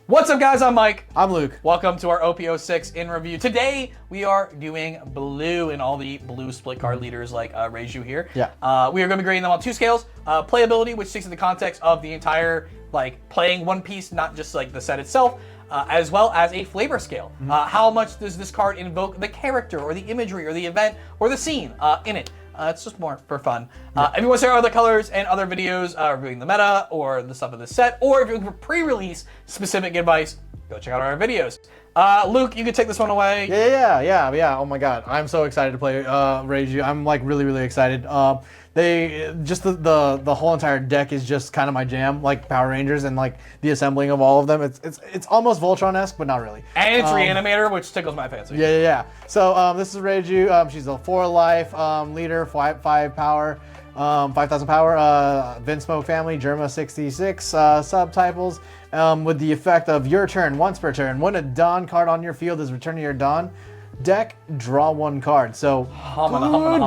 What's up, guys? I'm Mike. I'm Luke. Welcome to our OP06 in review. Today, we are doing blue and all the blue split card leaders like Reiju here. Yeah. We are going to be grading them on two scales. Playability, which takes into context of the entire, playing One Piece, not just, the set itself, as well as a flavor scale. How much does this card invoke the character or the imagery or the event or the scene in it? It's just more for fun. If you want to see our other colors and other videos reviewing the meta or the stuff of the set, or if you're looking for pre-release specific advice, go check out our videos. Luke, you can take this one away. Yeah. Oh my god, I'm so excited to play Reiju. I'm really excited. The whole entire deck is just kind of my jam, like Power Rangers and the assembling of all of them. It's almost Voltron-esque, but not really. And it's Reanimator, which tickles my fancy. Yeah. So this is Reiju. She's a 4-life leader, 5 power, 5,000 power. Vince Smoke family, Germa 66 subtyples. With the effect of your turn, once per turn, when a Dawn card on your field is returned to your Dawn deck, draw one card. So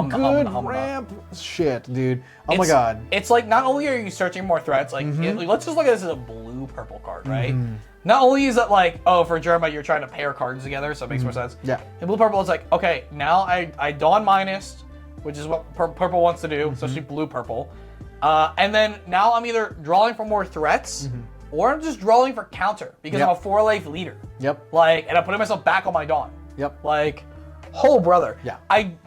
good ramp shit, dude. Oh my god. It's like, not only are you searching more threats, let's just look at this as a blue-purple card, right? Not only is it for Germa, you're trying to pair cards together, so it makes more sense. Yeah. In blue-purple, it's like, okay, now I Dawn minus, which is what purple wants to do, especially blue-purple. And then now I'm either drawing for more threats, or I'm just drawing for counter, because I'm a 4-life leader. Yep. And I'm putting myself back on my Dawn. Yep. Brother. Yeah. I'm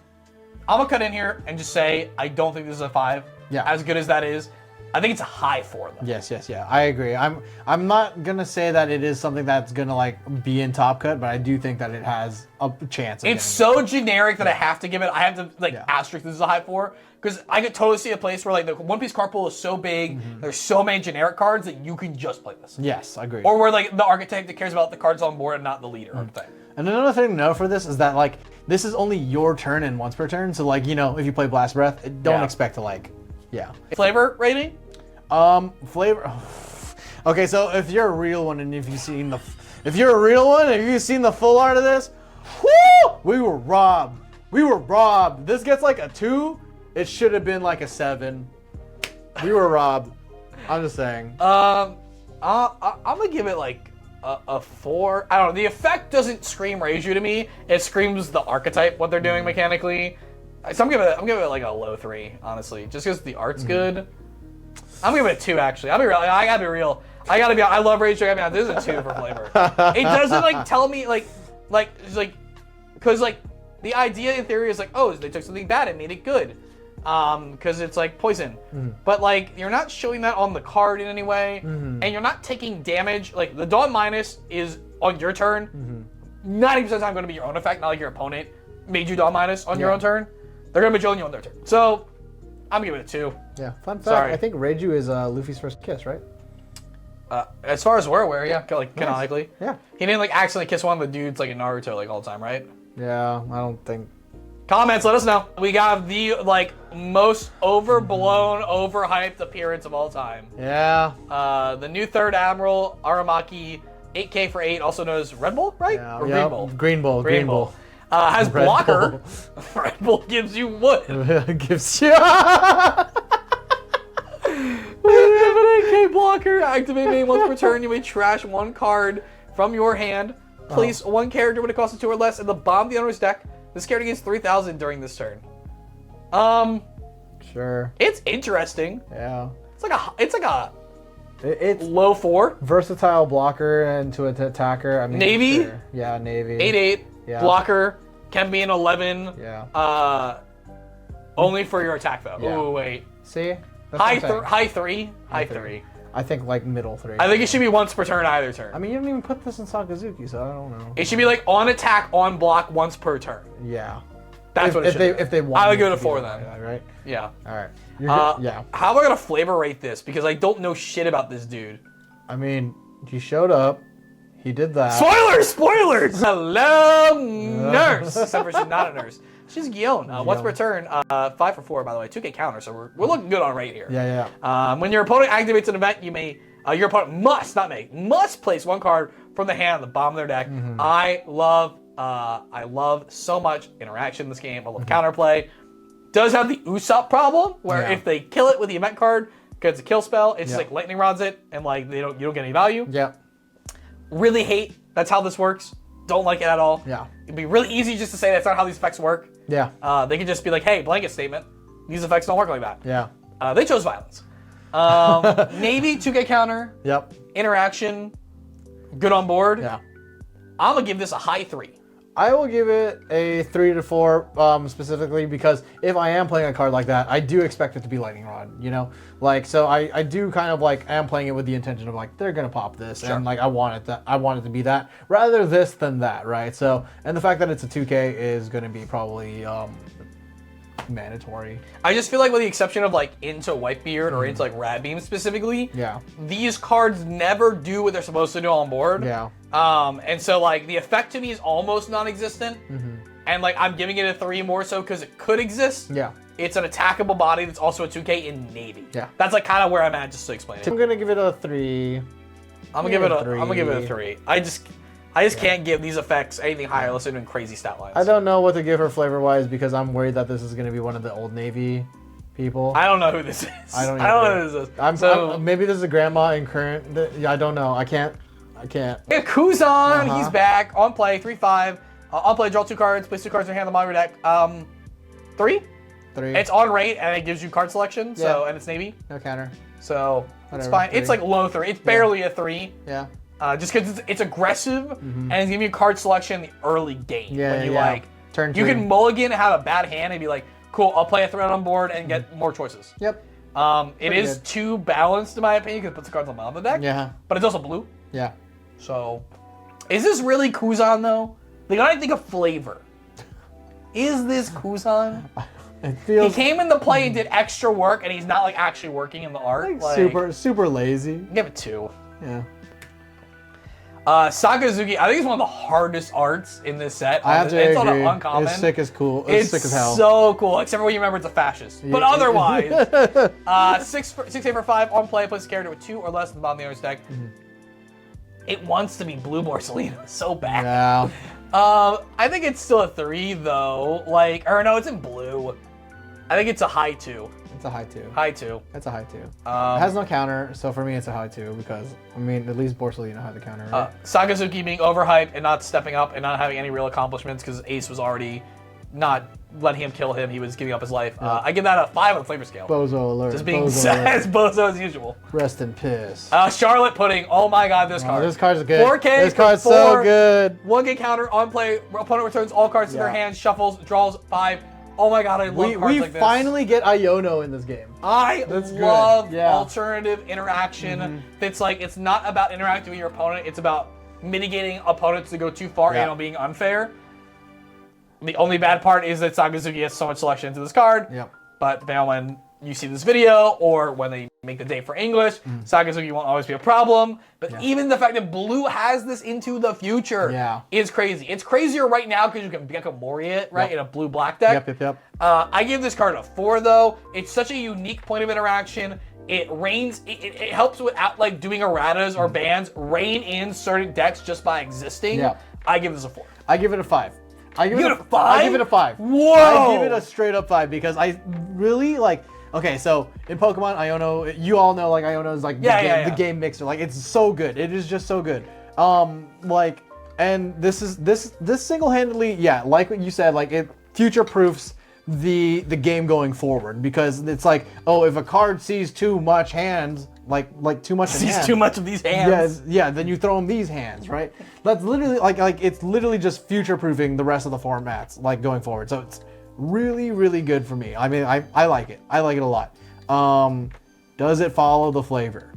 gonna cut in here and just say I don't think this is a 5. Yeah. As good as that is, I think it's a high 4 though. Yes. I agree. I'm not gonna say that it is something that's gonna be in top cut, but I do think that it has a chance. It's so generic that I have to give it. I have to asterisk this is a high 4 because I could totally see a place where the One Piece card pool is so big, there's so many generic cards that you can just play this. Yes, I agree. Or where the archetype that cares about the cards on board and not the leader archetype. And another thing to know for this is that this is only your turn and once per turn. So if you play Blast Breath, don't expect to Flavor rating? Flavor. Okay, so if you're a real one and if you've seen the full art of this, whoo! We were robbed. This gets a 2. It should have been a 7. We were robbed. I'm just saying. I'm gonna give it a 4. I don't know. The effect doesn't scream Reiju to me. It screams the archetype, what they're doing mechanically. So I'm giving it a low 3, honestly, just because the art's good. I'm giving it a 2, actually. I gotta be real. I love Reiju. This is a 2 for flavor. It doesn't tell me because the idea in theory is they took something bad and made it good. Because it's poison. But you're not showing that on the card in any way, and you're not taking damage. The Dawn minus is on your turn. 90% of the time going to be your own effect, not your opponent made you Dawn minus on your own turn. They're going to be you on their turn. So I'm giving it a 2. Yeah. Fun fact. Sorry. I think Reiju is Luffy's first kiss, right? As far as we're aware, yeah, canonically. Yeah. He didn't accidentally kiss one of the dudes in Naruto all the time, right? Yeah. I don't think. Comments, let us know. We got the most overblown, overhyped appearance of all time. Yeah. The new third admiral, Aramaki, 8K for 8, also known as Red Bull, right? Yeah. Or Green Bull? Green Bull. Has Red blocker. Bull. Red Bull gives you wood. Gives you. We have an 8K blocker. Activate main once per turn. You may trash one card from your hand. Place one character when it costs a 2 or less in the bottom of the owner's deck. This character gets 3,000 during this turn. Sure. It's interesting. Yeah. It's low 4. Versatile blocker and to an attacker. Navy. Sure. Yeah, Navy. 8/8. Yeah. Blocker can be an 11. Yeah. Only for your attack though. Yeah. Oh wait. See. High 3. High 3. I think middle 3. I think it should be once per turn either turn. You didn't even put this in Sakazuki, so I don't know. It should be on attack, on block once per turn. Yeah. That's what it should be. If they want. I would give it a 4 then. Right. Yeah. All right. Yeah. How am I gonna flavor rate this? Because I don't know shit about this dude. He showed up. He did that. Spoilers! Hello, nurse. Except for she's not a nurse. She's Iono. Once per turn, 5 for 4, by the way. 2K counter, so we're looking good on rate here. Yeah. When your opponent activates an event, you may your opponent must place one card from the hand on the bottom of their deck. I love so much interaction in this game. I love counterplay. Does have the Usopp problem where if they kill it with the event card, because it's a kill spell, it's just lightning rods it, and you don't get any value. Yeah. Really hate that's how this works. Don't like it at all. Yeah. It'd be really easy just to say that's not how these effects work. Yeah. They could just be like, hey, blanket statement. These effects don't work like that. Yeah. They chose violence. Navy, 2K counter. Yep. Interaction. Good on board. Yeah. I'm going to give this a high 3. I will give it a 3 to 4, specifically because if I am playing a card like that, I do expect it to be Lightning Rod, you know? Like, so I do kind of like, I am playing it with the intention of like, they're gonna pop this, Sure. and like, I want it to be that, rather this than that, right? So, and the fact that it's a 2K is gonna be probably, mandatory. I just feel like with the exception of like into Whitebeard or into like Rad Beam specifically, Yeah. these cards never do what they're supposed to do on board. Yeah. And so like the effect to me is almost non-existent. And like I'm giving it a 3 more so because it could exist. Yeah. It's an attackable body that's also a 2K in Navy. Yeah. That's like kind of where I'm at just to explain it. I'm gonna give it a 3. I'm gonna give it a 3. I just can't give these effects anything higher unless they're doing crazy stat lines. I don't know what to give her flavor-wise because I'm worried that this is gonna be one of the Old Navy people. I don't know who this is. I don't know who this is. Maybe this is a grandma in current. Yeah, I don't know. I can't. Yeah, Kuzan, he's back on play, 3/5. On play, draw 2 cards, place 2 cards in your hand on the bottom of your deck. 3. 3. It's on rate and it gives you card selection. So Yeah. and it's Navy. No counter. So Whatever, it's fine. 3. It's like low 3. It's barely a 3. Yeah. Just because it's aggressive and it's giving you card selection in the early game. Yeah, when you yeah. like Turn you 2. can mulligan and have a bad hand and be like, cool, I'll play a threat on board and get more choices. Yep. It is good. too balanced in my opinion because it puts the cards on the bottom of the deck. Yeah. But it's also blue. Yeah. So is this really Kuzan though? Like I don't think of flavor. Is this Kuzan? It He feels came into play and did extra work and he's not like actually working in the art. Like, super lazy. Give it 2. Yeah. Sakazuki, I think it's one of the hardest arts in this set. I have to it's agree. on an uncommon. It's sick as cool. It's sick as hell. So cool, except for when you remember it's a fascist. But Yeah. otherwise, 6 8 for 5 on play, place a character with 2 or less in the bottom of the owner's deck. It wants to be blue Borcel so bad. Yeah. I think it's still a 3 though. Like, or no, it's in blue. I think it's a high 2. It's a high 2. High 2. It's a high 2. It has no counter, so for me it's a high 2 because I mean at least Borcel had the counter, right? Sakazuki being overhyped and not stepping up and not having any real accomplishments because Ace was already not letting him kill him. He was giving up his life. I give that a 5 on the flavor scale. Bozo alert. Just being Bozo alert. as bozo as usual. Rest in piss. Charlotte Pudding. Oh my god, this card. This card's good. 4K. This card's for so 4, good. 1K counter on play. Opponent returns all cards to their Yeah. hand, shuffles, draws 5. Oh my god, I love cards We like this. finally get Iono in this game. I That's good. love Yeah. alternative interaction. That's like, it's not about interacting with your opponent, it's about mitigating opponents to go too far Yeah. and on being unfair. The only bad part is that Sakazuki has so much selection into this card. Yep. But depending on when you see this video or when they make the date for English, Sakazuki won't always be a problem. But even the fact that blue has this into the future is crazy. It's crazier right now because you can Gecko it, right, in a blue-black deck. Yep. I give this card a 4 though. It's such a unique point of interaction. It reigns. It helps without like doing erratas or bans reign in certain decks just by existing. Yeah. I give this a 4. I give it a 5. I give You it give it a 5? I give it a 5. Whoa! I give it a straight up 5 because I really like. Okay, so in Pokemon, Iono, you all know like Iono is like the game mixer. Like it's so good. It is just so good. Like, and this single-handedly, like what you said, like it future-proofs the game going forward because it's like, oh, if a card sees too much hands, like too much. Sees too much of these hands. Yeah. Then you throw them these hands, right? That's literally like it's literally just future-proofing the rest of the formats like going forward. So it's really, really good for me. I mean, I like it. I like it a lot. Does it follow the flavor?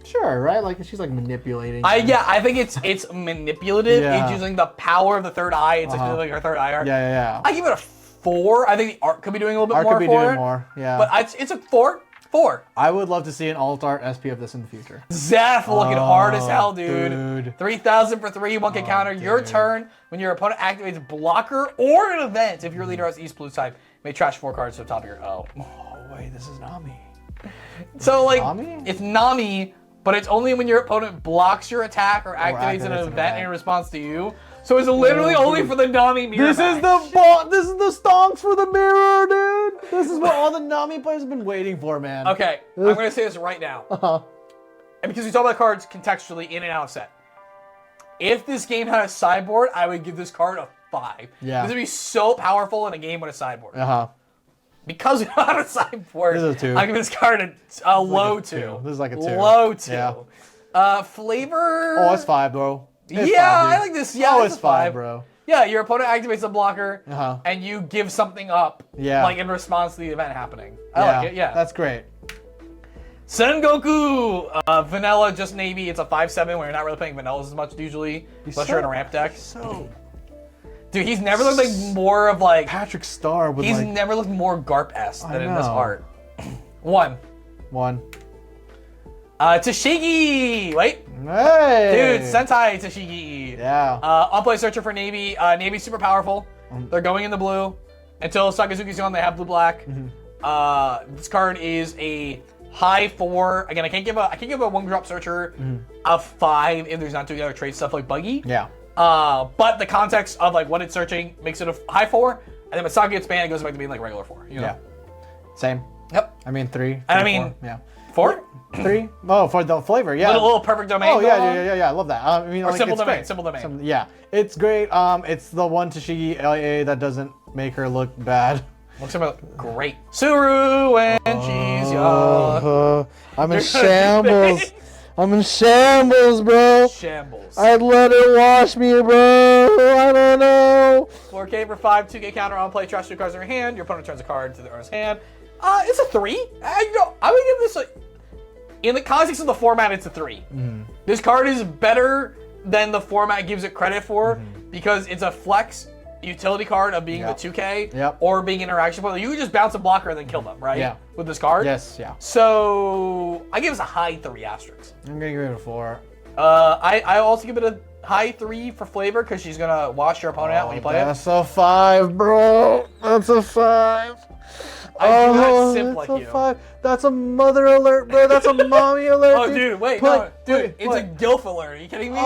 Sure, right? Like she's like manipulating. I think it's manipulative. Yeah. It's using the power of the third eye. It's like her third eye art. Yeah. I give it a 4. I think the art could be doing a little bit more Art could be for doing it. more. Yeah. But it's a 4. 4. I would love to see an alt art SP of this in the future. Zeph looking hard as hell, dude. 3,000 for 3, 1K counter. Dude. Your turn. When your opponent activates blocker or an event, if your leader has East Blue type, you may trash 4 cards to the top of your Oh wait, this is Nami. So like, Nami? it's Nami, but it's only when your opponent blocks your attack or activates an event in response to you. So it's literally only for the Nami mirror. This is the stonks for the mirror, dude. This is what all the Nami players have been waiting for, man. Okay, I'm gonna say this right now. And because we talk about cards contextually in and out of set. If this game had a sideboard, I would give this card a 5. Yeah. This would be so powerful in a game with a sideboard. Because we don't have a sideboard, This is a 2. I give this card a low 2. This is like a 2. Low 2. Yeah. Flavor. Oh, it's 5, bro. It's yeah, 5, I like this. Yeah, it's 5, bro. Yeah, your opponent activates a blocker, and you give something up, like in response to the event happening. I like it. Yeah, that's great. Sengoku, vanilla, just navy. It's a 5/7 where you're not really playing vanillas as much usually, unless you're in a ramp deck. Dude, he's never looked like more of like Patrick Star. With he's never looked more Garp-esque than in this art. 1. Tashigi! Wait. Hey! Dude, Sentai Tashigi. Yeah. On-play searcher for Navy. Navy's super powerful. They're going in the blue. Until Sakazuki's gone, they have blue-black. This card is a high 4. Again, I can't give a 1-drop searcher a 5 if there's not doing other trade stuff like Buggy. Yeah. But the context of like what it's searching makes it a high 4, and then when Saka gets banned, it goes back to being like regular 4. You know? Yeah. Same. Yep. I mean 3. And I mean 4. 3? Oh, for the flavor, yeah. Little perfect domain. Oh yeah. I love that. I mean, or like, simple it's domain. great. Simple domain. Yeah, it's great. It's the one Tashigi LA that doesn't make her look bad. Looks great. Suru and cheese, y'all. I'm in shambles. I'm in shambles, bro. Shambles. I'd let it wash me, bro. I don't know. 4K for 5, 2K counter on play, trash 2 cards in your hand. Your opponent turns a card to the owner's hand. It's a 3. I would give this a... In the context of the format, it's a 3. This card is better than the format gives it credit for because it's a flex utility card of being the 2K or being interaction point. You could just bounce a blocker and then kill them, right? Yeah. With this card? Yes, yeah. So I give this a high 3 asterisks. I'm gonna give it a 4. I also give it a high 3 for flavor because she's gonna wash your opponent out when you play it. That's a 5, bro. That's a 5. I do not simp like you. 5. That's a mother alert, bro. That's a mommy alert. Oh, dude, wait, it's a gilf alert. Are you kidding me?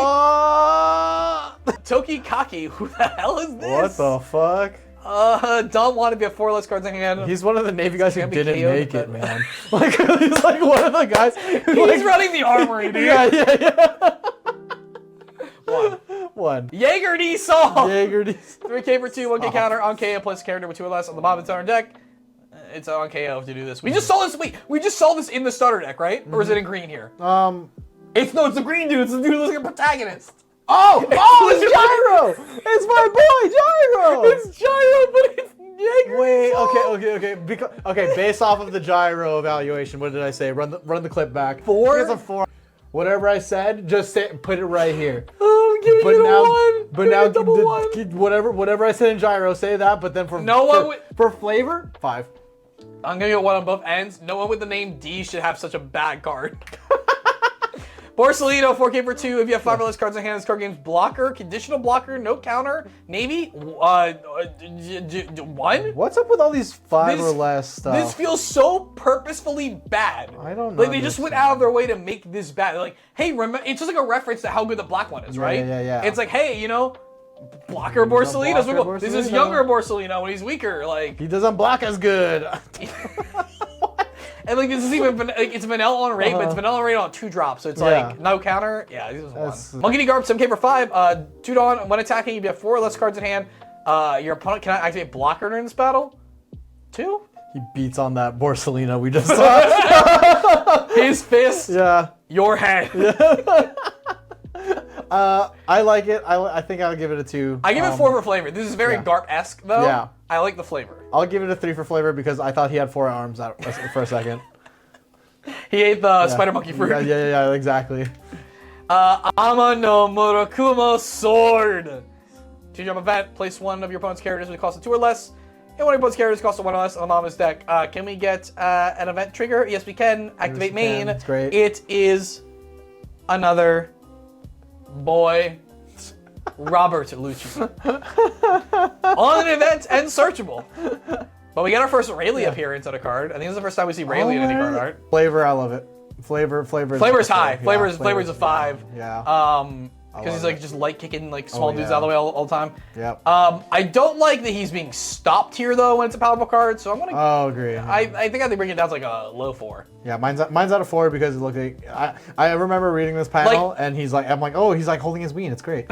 Toki Kaki, who the hell is this? What the fuck? Don't want to be a 4-less cards in hand. He's one of the Navy guys who didn't make it, man. Like, he's like one of the guys. He's running the armory, dude. Yeah. 1. Jaeger D Saw. Jaeger D. 3K for 2, 1K counter on KO plus character with 2 or less on the bottom of the starter deck. It's on KO to do this. We just saw this. Wait, we just saw this in the starter deck, right? Or is it in green here? It's the green dude. It's the dude who's like a protagonist. It's Gyro! It's my boy, Gyro! It's Gyro, but it's Jaeger. Wait, okay, based off of the Gyro evaluation, what did I say? Run the clip back. 4? It's a 4. Whatever I said, just put it right here. Oh, I'm giving it a 1. But now, double 1. whatever I said in Gyro, say that. But then for flavor, 5. I'm gonna get 1 on both ends. No one with the name D should have such a bad card. Borcel, 4K for 2. If you have 5 or less cards in hand, this card game's blocker, conditional blocker, no counter, Navy, 1? What's up with all these 5 or less stuff? This feels so purposefully bad. I don't know. Like, they just went out of their way to make this bad. They're like, hey, it's just like a reference to how good the black one is, right? Yeah. It's like, hey, blocker Borcel. This is younger Borcel when he's weaker. Like, he doesn't block as good. And like this is even it's vanilla on rate, but it's vanilla rate on 2 drops, so it's like no counter. Yeah, this is 1. Monkey D Garb, 7K for 5. 2 Dawn. When attacking, if you have 4 or less cards in hand, your opponent cannot activate blocker during this battle. 2. He beats on that Borcel we just saw. His fist. Yeah. Your head. I like it. I think I'll give it a 2. I give it 4 for flavor. This is very Garp-esque though. Yeah. I like the flavor. I'll give it a 3 for flavor because I thought he had 4 arms for a second. He ate the spider monkey fruit. Yeah, exactly. Ama no Murakumo Sword. 2-drop event. Place 1 of your opponent's characters with a cost of 2 or less. And 1 of your opponent's characters costs 1 or less on Mama's deck. Can we get an event trigger? Yes, we can. Activate main. It's great. It is another boy, Robert Lucci. On an event and searchable. But we get our first Rayleigh appearance on a card. I think this is the first time we see Rayleigh in any card art. Flavor, I love it. Flavor's high. Flavor's a 5. Yeah. because he's like just light kicking like small dudes yeah. out of the way all the time. Yep. I don't like that he's being stopped here though when it's a powerful card, so I'm gonna. Oh, agree. I think I have to bring it down to like a low 4. Yeah, mine's out of 4 because it looked like I remember reading this panel and he's like he's like holding his ween. It's great.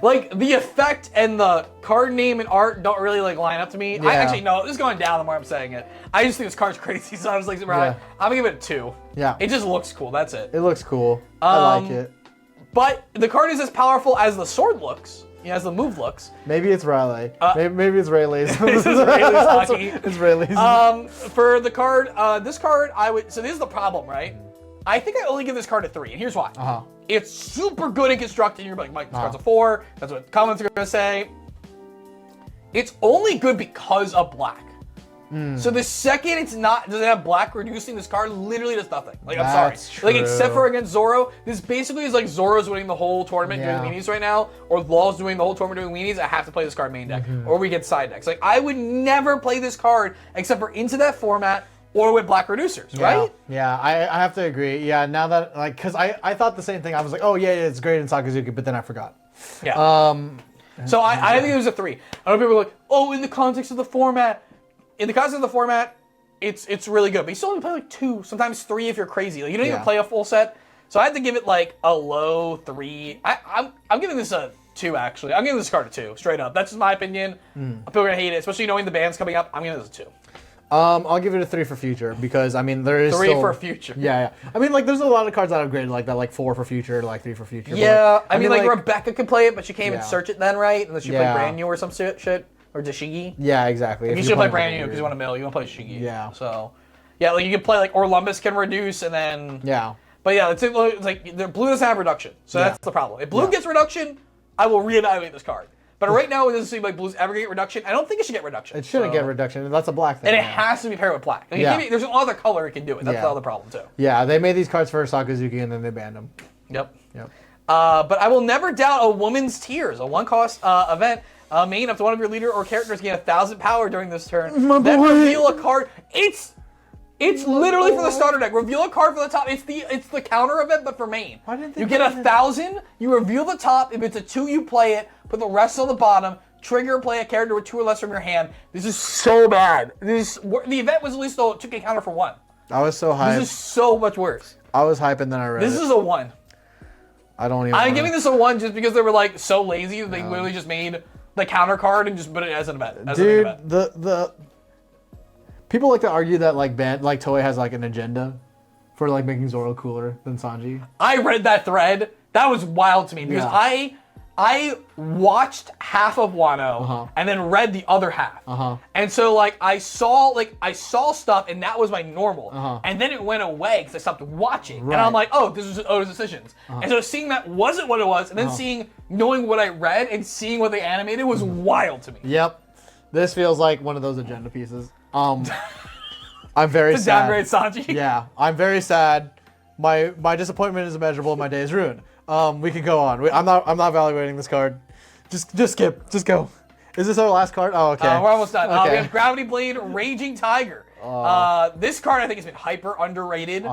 Like the effect and the card name and art don't really like line up to me. Yeah. I actually no, this is going down the more I'm saying it. I just think this card's crazy, so I was like, right, I'm gonna give it a 2. Yeah. It just looks cool. That's it. It looks cool. I like it. But the card is as powerful as the sword looks. As the move looks. Maybe it's Riley. Maybe it's Rayleigh's. This is Rayleigh's hockey. It's Rayleigh's. For the card, this card, so this is the problem, right? I think I only give this card a 3, and here's why. It's super good and constructed, and you're like, Mike, this card's a 4. That's what comments are gonna say. It's only good because of black. So the second it doesn't have black reducing, this card literally does nothing. Like, I'm sorry. True. Like, except for against Zoro, this basically is like Zoro's winning the whole tournament doing weenies right now, or Law's doing the whole tournament doing weenies. I have to play this card main deck, or we get side decks. Like, I would never play this card except for into that format or with black reducers, right? Yeah, I have to agree. Yeah, now that, like, because I thought the same thing. I was like, oh, yeah, it's great in Sakazuki, but then I forgot. Yeah. So I think it was a 3. I know people are like, oh, in the context of the format. In the context of the format, it's really good. But you still only play like 2, sometimes 3 if you're crazy. Like, you don't even play a full set. So I had to give it like a low 3. I'm giving this a 2, actually. I'm giving this card a 2, straight up. That's just my opinion. People are going to hate it, especially knowing the band's coming up. I'm giving this a 2. I'll give it a 3 for future because I mean there is 3 still, for future. Yeah. I mean, like, there's a lot of cards that are graded like that, like 4 for future, like 3 for future. Yeah, like, I mean like Rebecca could play it, but she can't even Yeah. search it then, right? Unless you play Yeah. brand new or some shit. Or Dashigi. Yeah, exactly. You should play brand new because you want to mill. You want to play Shigi. Yeah. So, yeah, like you can play like Orlumbus can reduce and then. Yeah. But yeah, it's like the blue doesn't have reduction, so that's the problem. If blue gets reduction, I will reevaluate this card. But right now, it doesn't seem like blue's ever get reduction. I don't think it should get reduction. It shouldn't get reduction. That's a black thing. And it has to be paired with black. Like, there's no other color it can do it. That's the other problem too. Yeah, they made these cards for Sakazuki and then they banned them. Yep. Yep. But I will never doubt a woman's tears, a 1-cost event. Main up to one of your leader or characters gain 1,000 power during this turn. Then reveal a card. It's literally for the starter deck. Reveal a card for the top. It's the counter event, but for main. Why didn't they you get 1,000. You reveal the top. If it's a 2, you play it. Put the rest on the bottom. Trigger play a character with 2 or less from your hand. This is so bad. The event was at least a 2K counter for 1. I was so hyped. This is so much worse. I was hyped and then I read This is a 1. I don't even. I'm giving this a 1 just because they were like so lazy that they literally just made the counter card and just put it as an event. Dude, the people like to argue that like Toei has like an agenda for like making Zoro cooler than Sanji. I read that thread. That was wild to me because I watched half of Wano and then read the other half. And so like I saw stuff and that was my normal. And then it went away because I stopped watching. And I'm like, oh, this is Oda's decisions. And so seeing that wasn't what it was, and then knowing what I read and seeing what they animated was wild to me. Yep. This feels like one of those agenda pieces. I'm very To sad. downgrade Sanji. Yeah, I'm very sad. My disappointment is immeasurable. My day is ruined. We can go on. I'm not evaluating this card. Just skip. Just go. Is this our last card? Oh, okay. We're almost done. Okay. We have Gravity Blade, Raging Tiger. This card I think has been hyper underrated,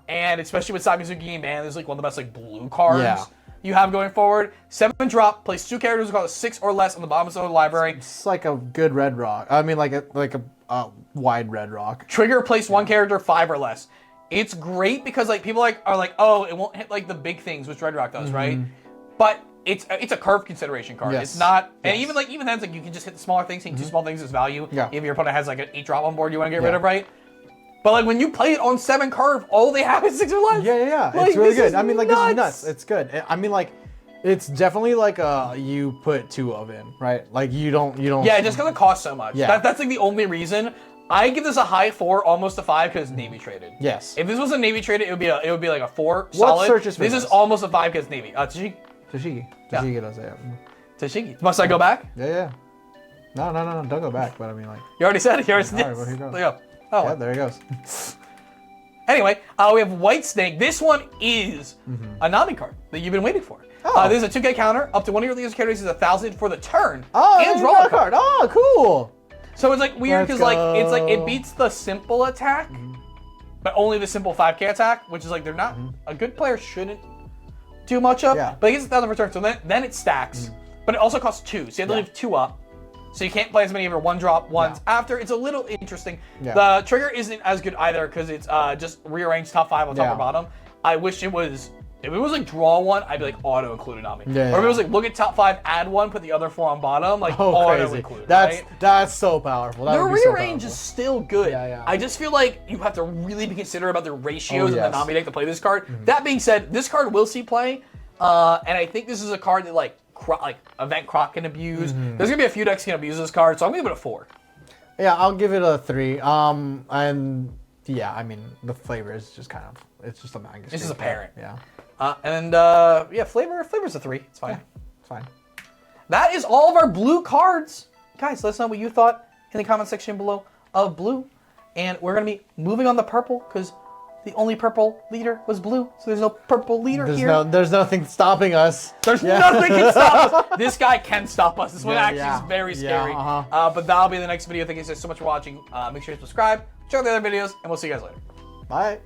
and especially with Sakazuki and Man, this is like one of the best like blue cards you have going forward. 7-drop, place 2 characters who cost 6 or less on the bottom of the library. It's like a good red rock. I mean, like a wide red rock. Trigger, place 1 character 5 or less. It's great because like people are like, oh, it won't hit like the big things, which Red Rock does, right? But it's a curve consideration card. Yes. It's not, and even then, it's like you can just hit the smaller things. Hitting 2 small things is value. Yeah. If your opponent has like an 8-drop on board, you want to get rid of, right? But like when you play it on 7 curve, all they have is 6 or less. Yeah. Like, it's really this good. I mean, like, this is nuts. nuts. It's good. I mean, like, it's definitely like you put 2 of in, right? Like you don't. Yeah, it just because it costs so much. Yeah. That's like the only reason. I give this a high 4, almost a 5 because Navy traded. Yes. If this was a Navy traded, it would be like a 4 solid. searches for this this? is almost a 5 because Navy. Tashigi. Tashigi does it. Tashigi. Must I go back? Yeah. No. Don't go back. But I mean, like. You already said it. You already said it. All right, well, here goes. There you go. Oh. Yeah, there he goes. Anyway, we have White Snake. This one is a Nami card that you've been waiting for. Oh. This is a 2K counter. Up to one of your leaders' characters is 1,000 for the turn. Oh, and draw a card. Oh, cool. So it's like weird because like it's like it beats the simple attack, but only the simple 5K attack, which is like they're not a good player shouldn't too much of, Yeah. but it gets 1,000 per turn, so then it stacks. But it also costs 2, so you have to leave 2 up. So you can't play as many of your 1-drop ones after. It's a little interesting. Yeah. The trigger isn't as good either because it's just rearrange top 5 on top or bottom. I wish it was. If it was like draw 1, I'd be like auto include Nami. Yeah, or if it was like look at top 5, add 1, put the other 4 on bottom, like auto crazy. include. That's so powerful. That The would be so rearrange is powerful. still good. Yeah. I just feel like you have to really be considerate about the ratios of the yes. Nami deck to play this card. That being said, this card will see play, and I think this is a card that like Event Croc can abuse. There's gonna be a few decks that can abuse this card, so I'm gonna give it a 4. Yeah, I'll give it a 3. And yeah, I mean the flavor is just kind of it's just a manga. This is apparent. Yeah. Flavor's a 3. It's fine. Yeah, it's fine. That is all of our blue cards. Guys, let us know what you thought in the comment section below of blue. And we're going to be moving on to purple because the only purple leader was blue. So there's no purple leader here. There's nothing stopping us. There's nothing can stop us. This guy can stop us. This one actually is very scary. But that'll be the next video. Thank you guys so much for watching. Make sure you subscribe, check out the other videos, and we'll see you guys later. Bye.